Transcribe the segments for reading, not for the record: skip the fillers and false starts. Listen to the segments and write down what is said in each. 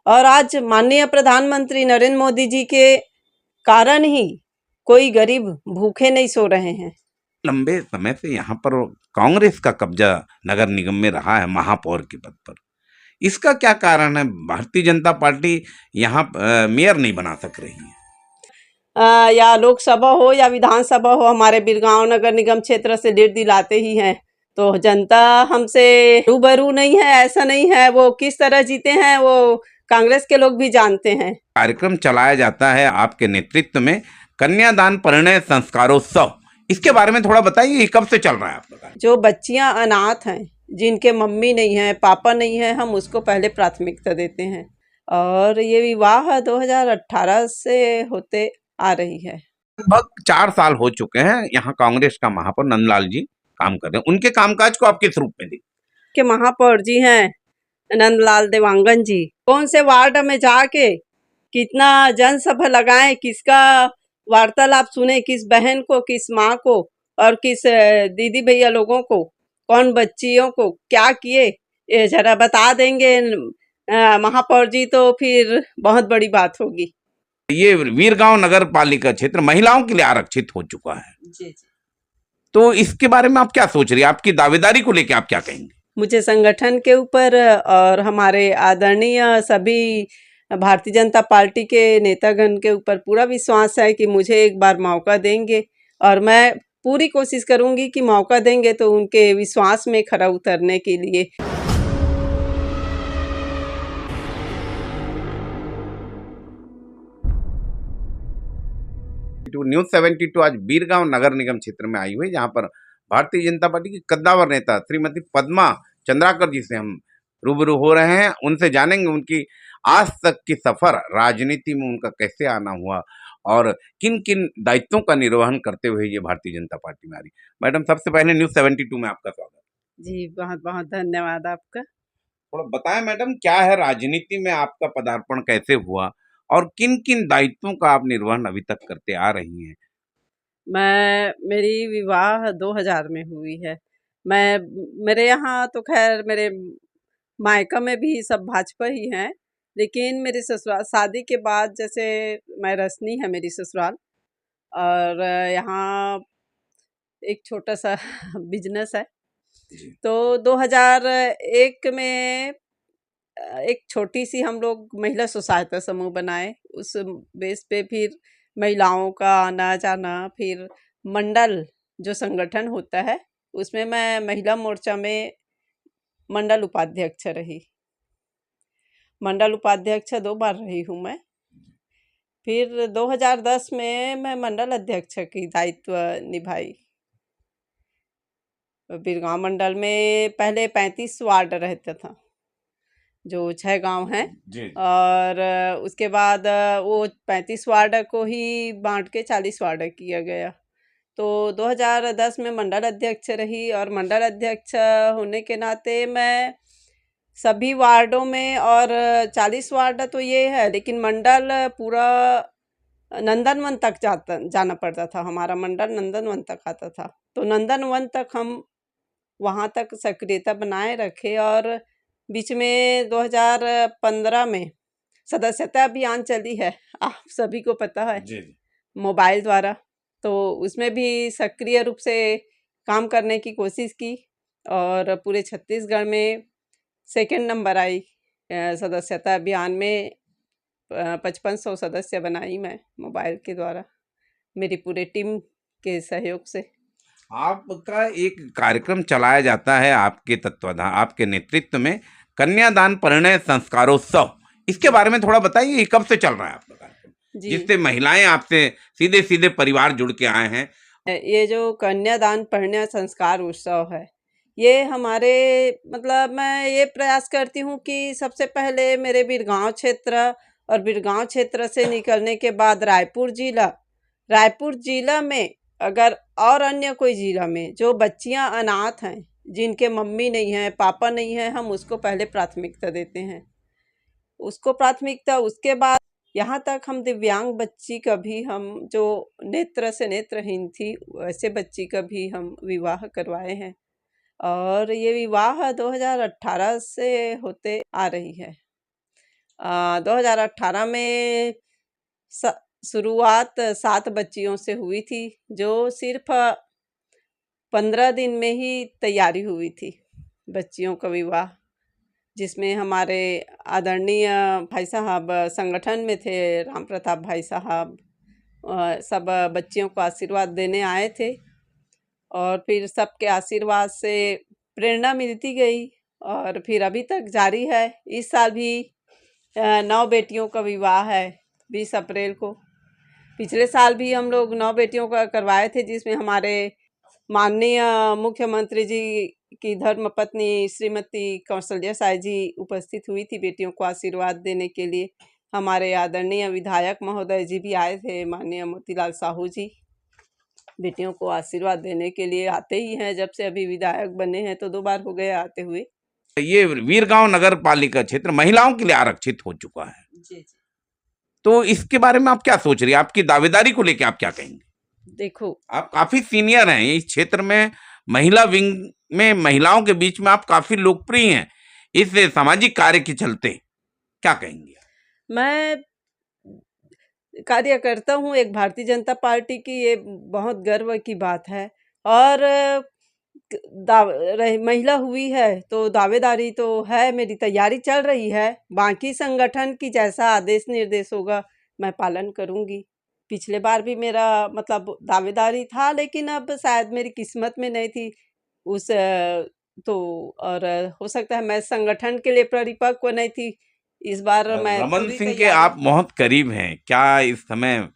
और आज माननीय प्रधानमंत्री नरेंद्र मोदी जी के कारण ही कोई गरीब भूखे नहीं सो रहे हैं। लंबे समय से यहाँ पर कांग्रेस का कब्जा नगर निगम में रहा है महापौर के पद पर। इसका क्या कारण है? भारतीय जनता पार्टी यहाँ मेयर नहीं बना सक रही है। या लोकसभा हो या विधानसभा हो, हमारे बिरगांव नगर निगम क्षेत्र से लीड दिलाते ही हैं। तो जनता हमसे रूबरू नहीं है, ऐसा नहीं है। वो किस तरह जीते हैं वो कांग्रेस के लोग भी जानते हैं। कार्यक्रम चलाया जाता है आपके नेतृत्व में, कन्यादान परिणय संस्कारोत्सव, इसके बारे में थोड़ा बताइए, ये कब से चल रहा है आपका? जो बच्चियां अनाथ हैं, जिनके मम्मी नहीं है, पापा नहीं है, हम उसको पहले प्राथमिकता देते हैं। और ये विवाह 2018 से होते आ रही है। लगभग 4 साल हो चुके हैं यहाँ कांग्रेस का महापौर नंदलाल जी काम कर रहे हैं। उनके कामकाज को आप किस रूप में देखते? के महापौर जी हैं नंदलाल देवांगन जी, कौन से वार्ड में जाके कितना जनसभा लगाएं, किसका वार्तालाप सुने, किस बहन को, किस माँ को और किस दीदी भैया लोगों को, कौन बच्चियों को क्या किए, ये जरा बता देंगे महापौर जी तो फिर बहुत बड़ी बात होगी। ये वीरगांव नगर पालिका क्षेत्र महिलाओं के लिए आरक्षित हो चुका है, जी जी। तो इसके बारे में आप क्या सोच रही है? आपकी दावेदारी को लेकर आप क्या कहेंगे? मुझे संगठन के ऊपर और हमारे आदरणीय सभी भारतीय जनता पार्टी के नेतागण के ऊपर पूरा विश्वास है कि मुझे एक बार मौका देंगे और मैं पूरी कोशिश करूंगी कि मौका देंगे तो उनके विश्वास में खरा उतरने के लिए। न्यूज़ 72 आज बीरगांव नगर निगम क्षेत्र में आई हुई, जहां पर भारतीय जनता पार्टी की कद्दावर नेता श्रीमती पद्मा चंद्राकर जी से हम रूबरू हो रहे हैं। उनसे जानेंगे उनकी आज तक की सफर, राजनीति में उनका कैसे आना हुआ और किन किन दायित्वों का निर्वहन करते हुए ये भारतीय जनता पार्टी में आ रही। मैडम, सबसे पहले न्यूज़ 72 में आपका स्वागत। जी, बहुत बहुत धन्यवाद आपका। थोड़ा बताएं मैडम, क्या है राजनीति में आपका पदार्पण कैसे हुआ और किन किन दायित्वों का आप निर्वहन अभी तक करते आ रही हैं? मेरी विवाह 2000 में हुई है। मेरे यहाँ तो खैर मेरे मायका में भी सब भाजपा ही हैं, लेकिन मेरी ससुराल शादी के बाद, जैसे मैं रसनी है मेरी ससुराल, और यहाँ एक छोटा सा बिजनेस है। तो 2001 में एक छोटी सी हम लोग महिला स्व सहायता समूह बनाए। उस बेस पे फिर महिलाओं का आना जाना, फिर मंडल जो संगठन होता है उसमें मैं महिला मोर्चा में मंडल उपाध्यक्ष रही। मंडल उपाध्यक्ष 2 बार रही हूँ मैं। फिर 2010 में मैं मंडल अध्यक्ष की दायित्व निभाई। बिरगांव मंडल में पहले 35 वार्ड रहता था, जो 6 गांव हैं, और उसके बाद वो 35 वार्ड को ही बांट के 40 वार्ड किया गया। तो 2010 में मंडल अध्यक्ष रही, और मंडल अध्यक्ष होने के नाते मैं सभी वार्डों में, और 40 वार्ड तो ये है, लेकिन मंडल पूरा नंदनवन तक जाना पड़ता था। हमारा मंडल नंदनवन तक आता था, तो नंदनवन तक हम वहाँ तक सक्रियता बनाए रखे। और बीच में 2015 में सदस्यता अभियान चली है, आप सभी को पता है, मोबाइल द्वारा। तो उसमें भी सक्रिय रूप से काम करने की कोशिश की, और पूरे छत्तीसगढ़ में सेकंड नंबर आई सदस्यता अभियान में। 5500 सदस्य बनाई मैं मोबाइल के द्वारा, मेरी पूरे टीम के सहयोग से। आपका एक कार्यक्रम चलाया जाता है आपके तत्वाधान, आपके नेतृत्व में, कन्यादान परिणय संस्कारोत्सव, इसके बारे में थोड़ा बताइए, ये कब से चल रहा है आपका कार्यक्रम, जिससे महिलाएं आपसे सीधे सीधे परिवार जुड़ के आए हैं? ये जो कन्यादान परिणय संस्कार उत्सव है, ये हमारे मतलब मैं ये प्रयास करती हूँ कि सबसे पहले मेरे बिरगांव क्षेत्र, और बिरगांव क्षेत्र से निकलने के बाद रायपुर जिला में, अगर और अन्य कोई जिला में जो बच्चियां अनाथ हैं, जिनके मम्मी नहीं है, पापा नहीं है, हम उसको पहले प्राथमिकता देते हैं। उसको प्राथमिकता, उसके बाद यहाँ तक हम दिव्यांग बच्ची का भी, हम जो नेत्र से नेत्रहीन थी, वैसे बच्ची का भी हम विवाह करवाए हैं। और ये विवाह 2018 से होते आ रही है। 2018 में शुरुआत 7 बच्चियों से हुई थी, जो सिर्फ 15 दिन में ही तैयारी हुई थी बच्चियों का विवाह, जिसमें हमारे आदरणीय भाई साहब संगठन में थे, राम प्रताप भाई साहब, सब बच्चियों को आशीर्वाद देने आए थे और फिर सबके आशीर्वाद से प्रेरणा मिलती गई और फिर अभी तक जारी है। इस साल भी 9 बेटियों का विवाह है 20 अप्रैल को। पिछले साल भी हम लोग 9 बेटियों का करवाए थे, जिसमें हमारे माननीय मुख्यमंत्री जी की धर्मपत्नी श्रीमती कौशल्या साय जी उपस्थित हुई थी बेटियों को आशीर्वाद देने के लिए। हमारे आदरणीय विधायक महोदय जी भी आए थे, माननीय मोतीलाल साहू जी बेटियों को आशीर्वाद देने के लिए आते ही हैं। जब से अभी विधायक बने हैं तो 2 बार हो गए आते हुए। ये वीरगांव नगर पालिका क्षेत्र महिलाओं के लिए आरक्षित हो चुका है जी जी। तो इसके बारे में आप क्या सोच रही है? आपकी दावेदारी को लेकर आप क्या कहेंगे? देखो, आप काफी सीनियर हैं इस क्षेत्र में, महिला विंग में महिलाओं के बीच में आप काफी लोकप्रिय हैं इस सामाजिक कार्य के चलते, क्या कहेंगे? मैं कार्य करता हूँ एक भारतीय जनता पार्टी की, ये बहुत गर्व की बात है। और महिला हुई है तो दावेदारी तो है, मेरी तैयारी चल रही है। बाकी संगठन की जैसा आदेश निर्देश होगा मैं पालन करूँगी। पिछले बार भी मेरा मतलब दावेदारी था, लेकिन अब शायद मेरी किस्मत में नहीं थी उस तो, और हो सकता है मैं संगठन के लिए परिपक्व नहीं थी। इस बार मैं रमन सिंह के आप बहुत करीब हैं, क्या इस समय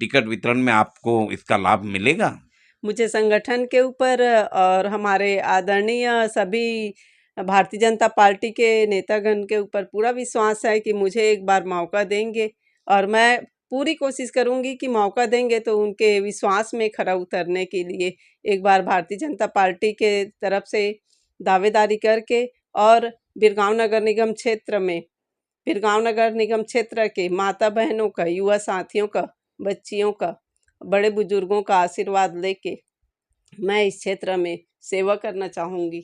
टिकट वितरण में आपको इसका लाभ मिलेगा? मुझे संगठन के ऊपर और हमारे आदरणीय सभी भारतीय जनता पार्टी के नेतागण के ऊपर पूरा विश्वास है कि मुझे एक बार मौका देंगे और मैं पूरी कोशिश करूंगी कि मौका देंगे तो उनके विश्वास में खरा उतरने के लिए एक बार भारतीय जनता पार्टी के तरफ से दावेदारी करके और बिरगांव नगर निगम क्षेत्र में, बिरगांव नगर निगम क्षेत्र के माता बहनों का, युवा साथियों का, बच्चियों का, बड़े बुजुर्गों का आशीर्वाद लेके मैं इस क्षेत्र में सेवा करना चाहूंगी।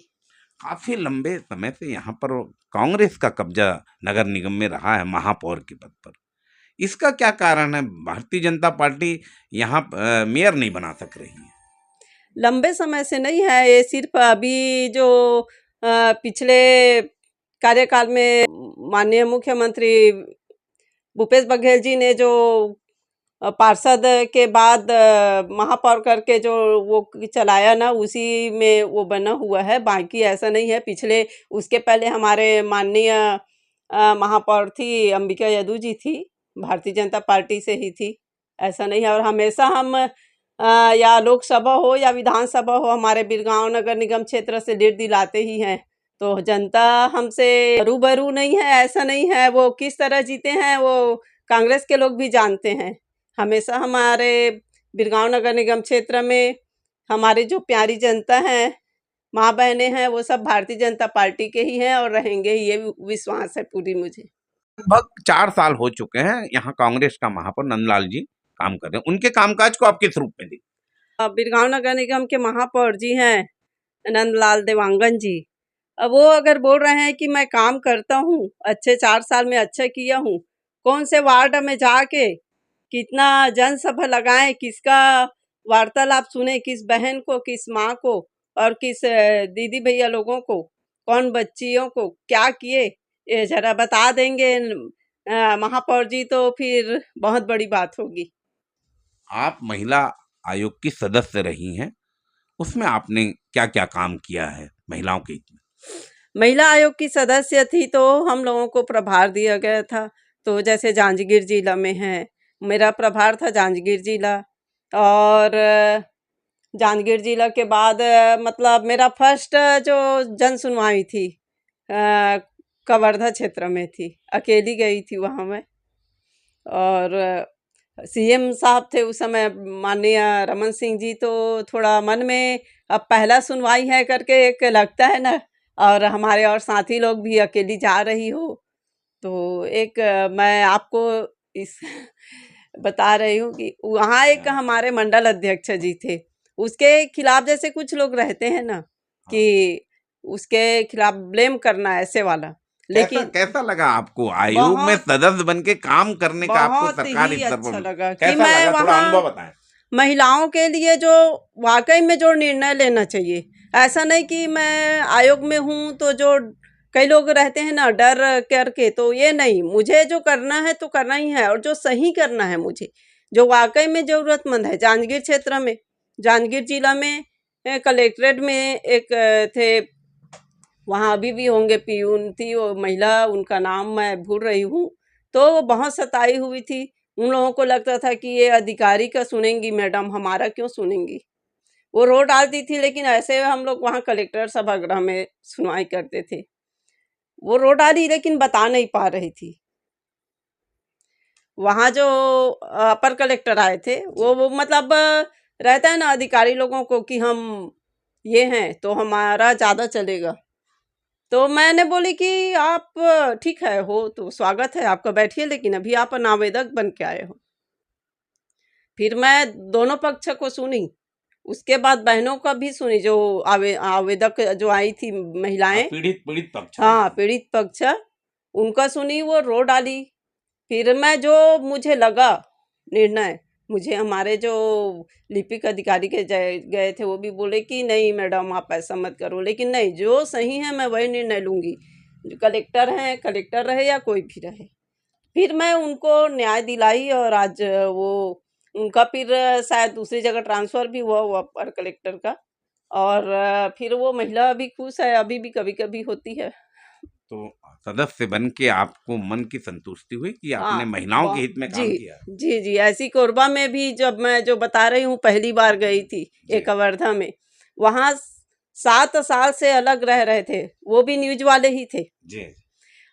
काफी लंबे समय से यहाँ पर कांग्रेस का कब्जा नगर निगम में रहा है महापौर के पद पर, इसका क्या कारण है? भारतीय जनता पार्टी यहाँ मेयर नहीं बना सक रही है? लंबे समय से नहीं है, ये सिर्फ अभी जो पिछले कार्यकाल में माननीय मुख्यमंत्री भूपेश बघेल जी ने जो पार्षद के बाद महापौर करके जो वो चलाया ना, उसी में वो बना हुआ है। बाकी ऐसा नहीं है। पिछले उसके पहले हमारे माननीय महापौर थी अंबिका यदू जी थी, भारतीय जनता पार्टी से ही थी। ऐसा नहीं है। और हमेशा हम या लोकसभा हो या विधानसभा हो, हमारे बिरगांव नगर निगम क्षेत्र से लीड दिलाते ही हैं। तो जनता हमसे रूबरू नहीं है, ऐसा नहीं है। वो किस तरह जीते हैं वो कांग्रेस के लोग भी जानते हैं। हमेशा हमारे बिरगांव नगर निगम क्षेत्र में हमारी जो प्यारी जनता है, माँ बहनें हैं, वो सब भारतीय जनता पार्टी के ही हैं और रहेंगे ही, ये विश्वास है पूरी मुझे। लगभग 4 साल हो चुके हैं यहाँ कांग्रेस का महापौर नंदलाल जी काम कर रहे हैं, उनके कामकाज को आप किस रूप में देखते? बिरगांव नगर निगम के महापौर जी हैं नंदलाल देवांगन जी। अब वो अगर बोल रहे हैं कि मैं काम करता हूँ, अच्छे 4 साल में अच्छा किया हूँ, कौन से वार्ड में जाके कितना जनसभा लगाएं, किसका वार्तालाप सुने, किस बहन को, किस माँ को और किस दीदी भैया लोगों को, कौन बच्चियों को क्या किए, ये जरा बता देंगे महापौर जी तो फिर बहुत बड़ी बात होगी। आप महिला आयोग की सदस्य रही हैं, उसमें आपने क्या क्या काम किया है महिलाओं के हित में? महिला आयोग की सदस्य थी तो हम लोगों को प्रभार दिया गया था। तो जैसे जांजगीर जिला में है, मेरा प्रभार था जांजगीर जिला। और जांजगीर जिला के बाद मतलब मेरा फर्स्ट जो जन सुनवाई थी कवर्धा क्षेत्र में थी, अकेली गई थी वहाँ मैं। और सीएम साहब थे उस समय माननीय रमन सिंह जी, तो थोड़ा मन में अब पहला सुनवाई है करके एक लगता है ना, और हमारे और साथी लोग भी अकेली जा रही हो तो एक मैं आपको इस बता रही हूँ कि वहाँ एक हमारे मंडल अध्यक्ष जी थे, उसके खिलाफ जैसे कुछ लोग रहते हैं ना कि उसके खिलाफ ब्लेम करना ऐसे वाला, लेकिन कैसा लगा आपको आयोग में सदस्य बन के काम करने का? आपको सरकार ही इस तरफ अच्छा लगा कि कैसा मैं लगा? थोड़ा अनुभव वहाँ बताएं। महिलाओं के लिए जो वाकई में जो निर्णय लेना चाहिए, ऐसा नहीं कि मैं आयोग में हूँ तो जो कई लोग रहते हैं ना डर करके, तो ये नहीं, मुझे जो करना है तो करना ही है और जो सही करना है मुझे, जो वाकई में जरूरतमंद है। जांजगीर क्षेत्र में, जांजगीर जिला में कलेक्ट्रेट में एक थे, वहाँ अभी भी होंगे, पीयून थी वो महिला, उनका नाम मैं भूल रही हूँ। तो वो बहुत सताई हुई थी। उन लोगों को लगता था कि ये अधिकारी का सुनेंगी मैडम, हमारा क्यों सुनेंगी। वो रो डालती थी, लेकिन ऐसे हम लोग वहाँ कलेक्टर सभागृह में सुनवाई करते थे। वो रो डाली लेकिन बता नहीं पा रही थी। वहाँ जो अपर कलेक्टर आए थे वो मतलब रहता है ना अधिकारी लोगों को कि हम ये हैं तो हमारा ज़्यादा चलेगा। तो मैंने बोली कि आप ठीक है हो तो स्वागत है आपका, बैठिए, लेकिन अभी आप आवेदक बन के आए हो। फिर मैं दोनों पक्ष को सुनी, उसके बाद बहनों का भी सुनी, जो आवेदक जो आई थी महिलाएं, पीड़ित पक्ष, हाँ पीड़ित पक्ष, उनका सुनी, वो रो डाली। फिर मैं जो मुझे लगा निर्णय, मुझे हमारे जो लिपिक अधिकारी के गए थे वो भी बोले कि नहीं मैडम आप ऐसा मत करो, लेकिन नहीं, जो सही है मैं वही निर्णय लूँगी, जो कलेक्टर हैं कलेक्टर रहे या कोई भी रहे। फिर मैं उनको न्याय दिलाई और आज वो उनका फिर शायद दूसरी जगह ट्रांसफ़र भी हुआ अपर कलेक्टर का, और फिर वो महिला अभी खुश है, अभी भी कभी-कभी होती है। तो सदस्य बन के आपको मन की संतुष्टि हुई कि आपने हाँ, महिलाओं के हित में काम किया? जी, जी। ऐसी कोरबा में भी जब मैं जो बता रही हूँ पहली बार गई थी एक वर्धा में, वहाँ 7 साल से अलग रह रहे थे, वो भी न्यूज़ वाले ही थे। जी।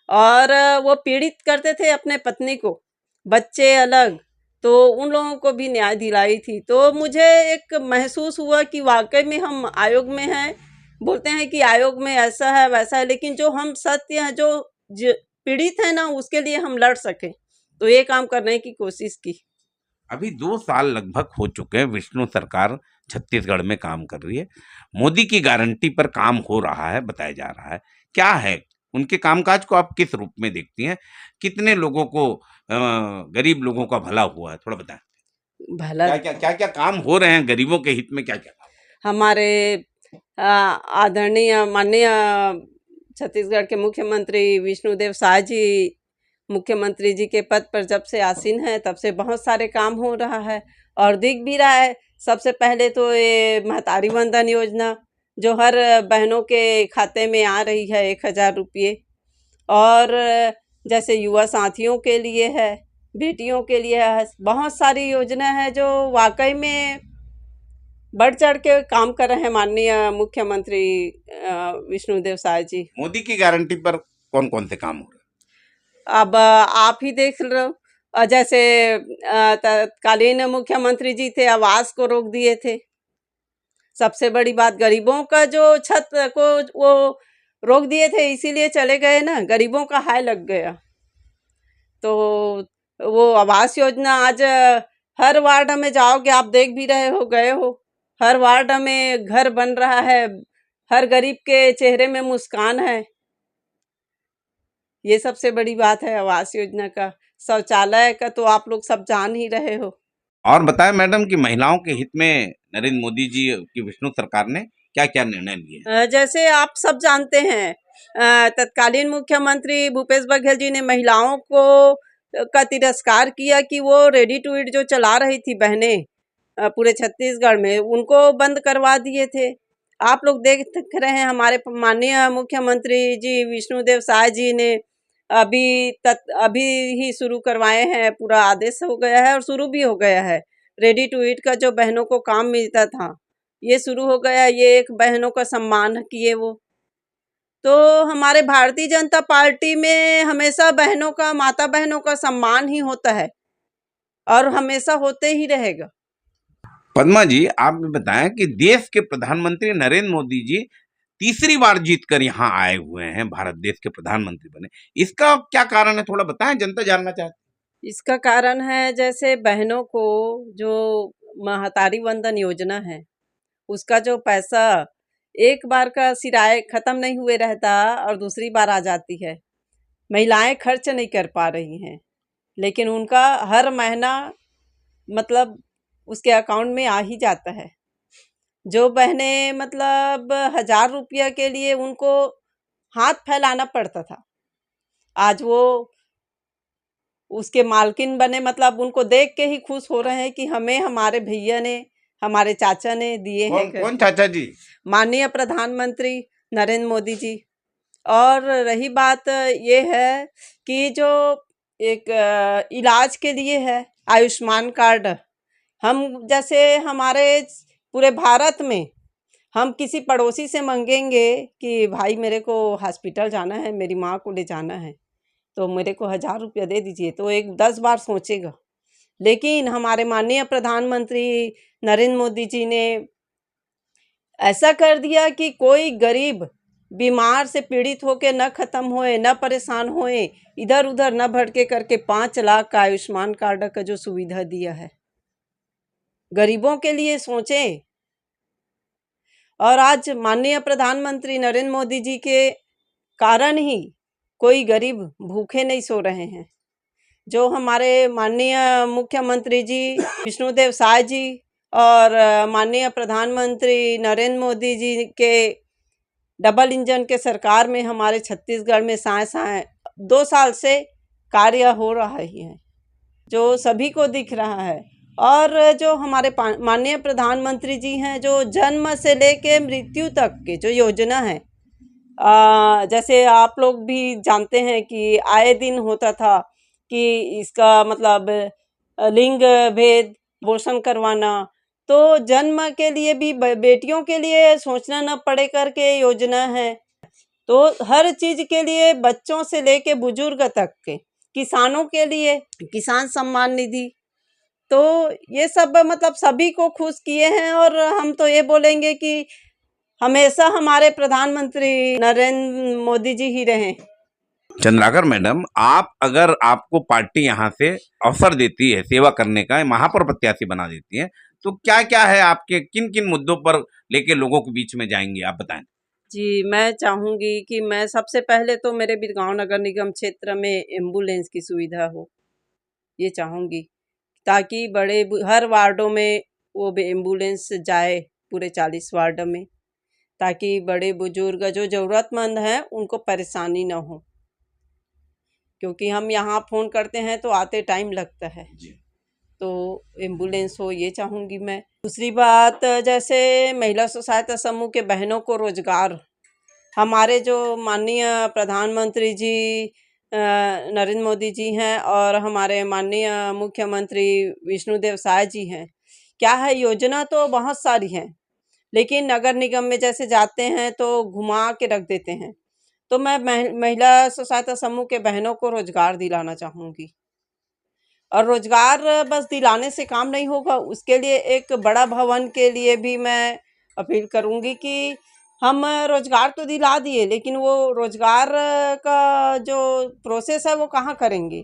और वो पीड़ित करते थे अपने पत्नी को, बच्चे अलग, तो उन लोगों को भी न्याय दिलाई थी। तो मुझे एक महसूस हुआ कि वाक़ई में हम आयोग में हैं, बोलते हैं कि आयोग में ऐसा है, वैसा है, लेकिन जो हम सत्य हैं, जो पीड़ित है ना, उसके लिए हम लड़ सकें, तो ये काम करने की कोशिश की। अभी 2 साल लगभग हो चुके हैं, विष्णु सरकार छत्तीसगढ़ में काम कर रही है। मोदी की गारंटी पर काम हो रहा है, बताया जा रहा है। क्या है? उनके कामकाज को आप किस रूप में देखती हैं? कितने लोगों को गरीब लोगों का भला हुआ है? थोड़ा बताएँ। भला क्या-क्या काम हो रहे हैं गरीबों के हित में, क्या-क्या काम? हमारे आदरणीय माननीय छत्तीसगढ़ के मुख्यमंत्री विष्णुदेव साय जी, मुख्यमंत्री जी के पद पर जब से आसीन है तब से बहुत सारे काम हो रहा है और दिख भी रहा है। सबसे पहले तो ये महतारी वंदन योजना जो हर बहनों के खाते में आ रही है 1000 रुपये, और जैसे युवा साथियों के लिए है, बेटियों के लिए है, बहुत सारी योजना है जो वाकई में बढ़ चढ़ के काम कर रहे हैं माननीय मुख्यमंत्री विष्णुदेव साय जी। मोदी की गारंटी पर कौन-कौन से काम हो रहे हैं? अब आप ही देख लो, जैसे तत्कालीन मुख्यमंत्री जी थे, आवास को रोक दिए थे। सबसे बड़ी बात, गरीबों का जो छत को वो रोक दिए थे, इसीलिए चले गए ना, गरीबों का हाय लग गया। तो वो आवास योजना आज हर वार्ड में जाओगे आप देख भी रहे हो, गए हो, हर वार्ड में घर बन रहा है, हर गरीब के चेहरे में मुस्कान है। ये सबसे बड़ी बात है आवास योजना का। शौचालय का तो आप लोग सब जान ही रहे हो। और बताएं मैडम कि महिलाओं के हित में नरेंद्र मोदी जी की विष्णु सरकार ने क्या-क्या निर्णय लिए? जैसे आप सब जानते हैं, तत्कालीन मुख्यमंत्री भूपेश बघेल जी ने महिलाओं को का तिरस्कार किया कि वो रेडी टू ईट जो चला रही थी बहनें पूरे छत्तीसगढ़ में, उनको बंद करवा दिए थे। आप लोग देख रहे हैं, हमारे माननीय मुख्यमंत्री जी विष्णुदेव साय जी ने अभी ही शुरू करवाए हैं, पूरा आदेश हो गया है और शुरू भी हो गया है। रेडी टू ईट का जो बहनों को काम मिलता था, ये शुरू हो गया। ये एक बहनों का सम्मान किए वो। तो हमारे भारतीय जनता पार्टी में हमेशा बहनों का, माता बहनों का सम्मान ही होता है और हमेशा होते ही रहेगा। पद्मा जी, आप बताएं कि देश के प्रधानमंत्री नरेंद्र मोदी जी तीसरी बार जीतकर यहाँ आए हुए हैं, भारत देश के प्रधानमंत्री बने। इसका क्या कारण है, थोड़ा बताएं, जनता जानना चाहती। इसका कारण है, जैसे बहनों को जो महतारी वंदन योजना है, उसका जो पैसा एक बार का सिराए खत्म नहीं हुए रहता और दूसरी बार आ जाती है। महिलाएं खर्च नहीं कर पा रही हैं, लेकिन उनका हर महीना मतलब उसके अकाउंट में आ ही जाता है। जो बहनें मतलब 1000 रुपया के लिए उनको हाथ फैलाना पड़ता था, आज वो उसके मालकिन बने, मतलब उनको देख के ही खुश हो रहे हैं कि हमें हमारे भैया ने, हमारे चाचा ने दिए हैं। कौन चाचा जी? माननीय प्रधानमंत्री नरेंद्र मोदी जी। और रही बात ये है कि जो एक इलाज के लिए है आयुष्मान कार्ड, हम जैसे हमारे पूरे भारत में हम किसी पड़ोसी से मांगेंगे कि भाई मेरे को हॉस्पिटल जाना है, मेरी माँ को ले जाना है, तो मेरे को 1000 रुपया दे दीजिए, तो एक 10 बार सोचेगा। लेकिन हमारे माननीय प्रधानमंत्री नरेंद्र मोदी जी ने ऐसा कर दिया कि कोई गरीब बीमार से पीड़ित होके न खत्म होए, न परेशान होए, इधर उधर न भटके करके 5 लाख का आयुष्मान कार्ड का जो सुविधा दिया है, गरीबों के लिए सोचे। और आज माननीय प्रधानमंत्री नरेंद्र मोदी जी के कारण ही कोई गरीब भूखे नहीं सो रहे हैं। जो हमारे माननीय मुख्यमंत्री जी विष्णुदेव साय जी और माननीय प्रधानमंत्री नरेंद्र मोदी जी के डबल इंजन के सरकार में हमारे छत्तीसगढ़ में साए 2 साल से कार्य हो रहा ही है, जो सभी को दिख रहा है। और जो हमारे माननीय प्रधानमंत्री जी हैं, जो जन्म से लेके मृत्यु तक के जो योजना है, जैसे आप लोग भी जानते हैं कि आए दिन होता था कि इसका मतलब लिंग भेद पोषण करवाना, तो जन्म के लिए भी बेटियों के लिए सोचना न पड़े करके योजना है। तो हर चीज के लिए बच्चों से लेके बुजुर्ग तक के, किसानों के लिए किसान सम्मान निधि, तो ये सब मतलब सभी को खुश किए हैं। और हम तो ये बोलेंगे कि हमेशा हमारे प्रधानमंत्री नरेंद्र मोदी जी ही रहें। चंद्राकर मैडम, आप अगर आपको पार्टी यहाँ से अवसर देती है सेवा करने का, महापौर प्रत्याशी बना देती है, तो क्या क्या है आपके, किन किन मुद्दों पर लेके लोगों के बीच में जाएंगे, आप बताएं। जी, मैं चाहूंगी कि मैं सबसे पहले तो मेरे बिरगांव नगर निगम क्षेत्र में एम्बुलेंस की सुविधा हो, ये चाहूंगी, ताकि बड़े हर वार्डों में वो एम्बुलेंस जाए, पूरे 40 वार्ड में, ताकि बड़े बुजुर्ग जो ज़रूरतमंद हैं उनको परेशानी ना हो, क्योंकि हम यहाँ फ़ोन करते हैं तो आते टाइम लगता है। तो एम्बुलेंस हो, ये चाहूँगी मैं। दूसरी बात, जैसे महिला स्व सहायता समूह के बहनों को रोजगार, हमारे जो माननीय प्रधानमंत्री जी नरेंद्र मोदी जी हैं और हमारे माननीय मुख्यमंत्री विष्णुदेव साय जी हैं, क्या है योजना तो बहुत सारी हैं, लेकिन नगर निगम में जैसे जाते हैं तो घुमा के रख देते हैं। तो मैं महिला स्व सहायता समूह के बहनों को रोजगार दिलाना चाहूँगी। और रोजगार बस दिलाने से काम नहीं होगा, उसके लिए एक बड़ा भवन के लिए भी मैं अपील करूँगी कि हम रोजगार तो दिला दिए, लेकिन वो रोजगार का जो प्रोसेस है वो कहाँ करेंगे,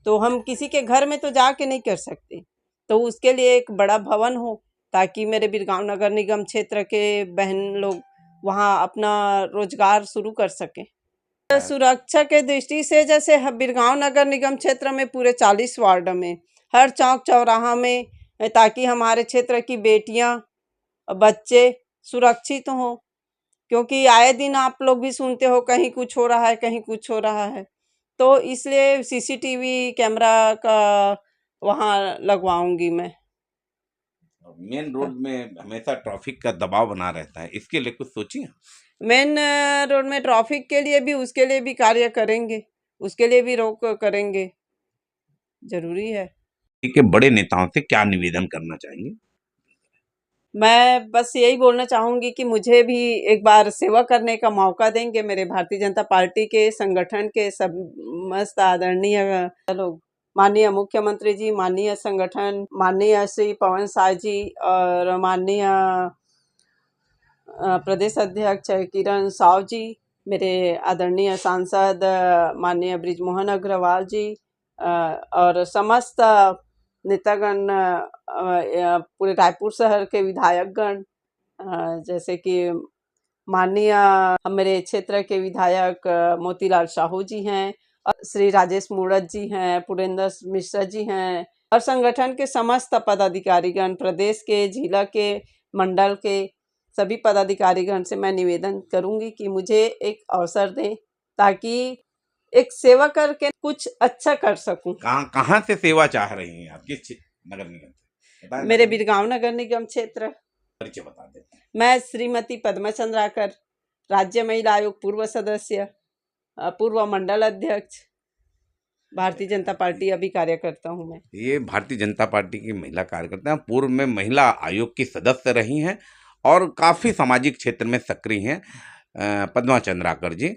तो हम किसी के घर में तो जाके नहीं कर सकते। तो उसके लिए एक बड़ा भवन हो, ताकि मेरे बिरगांव नगर निगम क्षेत्र के बहन लोग वहाँ अपना रोजगार शुरू कर सकें। सुरक्षा के दृष्टि से जैसे बिरगांव नगर निगम क्षेत्र में पूरे 40 वार्ड में हर चौक चौराहा में, ताकि हमारे क्षेत्र की बेटियां बच्चे सुरक्षित हों, क्योंकि आए दिन आप लोग भी सुनते हो कहीं कुछ हो रहा है, कहीं कुछ हो रहा है। तो इसलिए सीसीटीवी कैमरा का वहाँ लगवाऊंगी मैं। मेन रोड में हमेशा ट्रैफिक का दबाव बना रहता है, इसके लिए कुछ सोचिए। मेन रोड में ट्रैफिक के लिए भी, उसके लिए भी कार्य करेंगे, उसके लिए भी रोक करेंगे, जरूरी है। ठीक है, बड़े नेताओं से क्या निवेदन करना चाहेंगे? मैं बस यही बोलना चाहूँगी कि मुझे भी एक बार सेवा करने का मौका देंगे, मेरे भारतीय जनता पार्टी के संगठन के समस्त आदरणीय लोग, माननीय मुख्यमंत्री जी, माननीय संगठन, माननीय श्री पवन साय जी और माननीय प्रदेश अध्यक्ष किरण साव जी, मेरे आदरणीय सांसद माननीय बृजमोहन अग्रवाल जी और समस्त नेतागण, पूरे रायपुर शहर के विधायकगण, जैसे कि माननीय मेरे क्षेत्र के विधायक मोतीलाल साहू जी हैं, और श्री राजेश मूड़त जी हैं, पुरेंद्र मिश्रा जी हैं, और संगठन के समस्त पदाधिकारीगण, प्रदेश के, जिला के, मंडल के सभी पदाधिकारीगण से मैं निवेदन करूंगी कि मुझे एक अवसर दें ताकि एक सेवा करके कुछ अच्छा कर सकूं। कहाँ से सेवा चाह रही हैं आप, किस नगर निगम से बताएं? मेरे बिरगांव नगर निगम क्षेत्र। परिचय बता दें। मैं श्रीमती पद्मा चंद्राकर, राज्य महिला आयोग पूर्व सदस्य, पूर्व मंडल अध्यक्ष, भारतीय जनता पार्टी अभी कार्यकर्ता हूँ मैं। ये भारतीय जनता पार्टी की महिला कार्यकर्ता हैं, पूर्व में महिला आयोग की सदस्य रही हैं और काफ़ी सामाजिक क्षेत्र में सक्रिय हैं पद्मा चंद्राकर जी।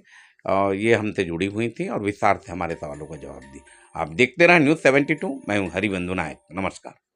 ये हमसे जुड़ी हुई थी और विस्तार से हमारे सवालों का जवाब दी। आप देखते रहें न्यूज़ 72। मैं हूँ हरिबंधु नायक। नमस्कार।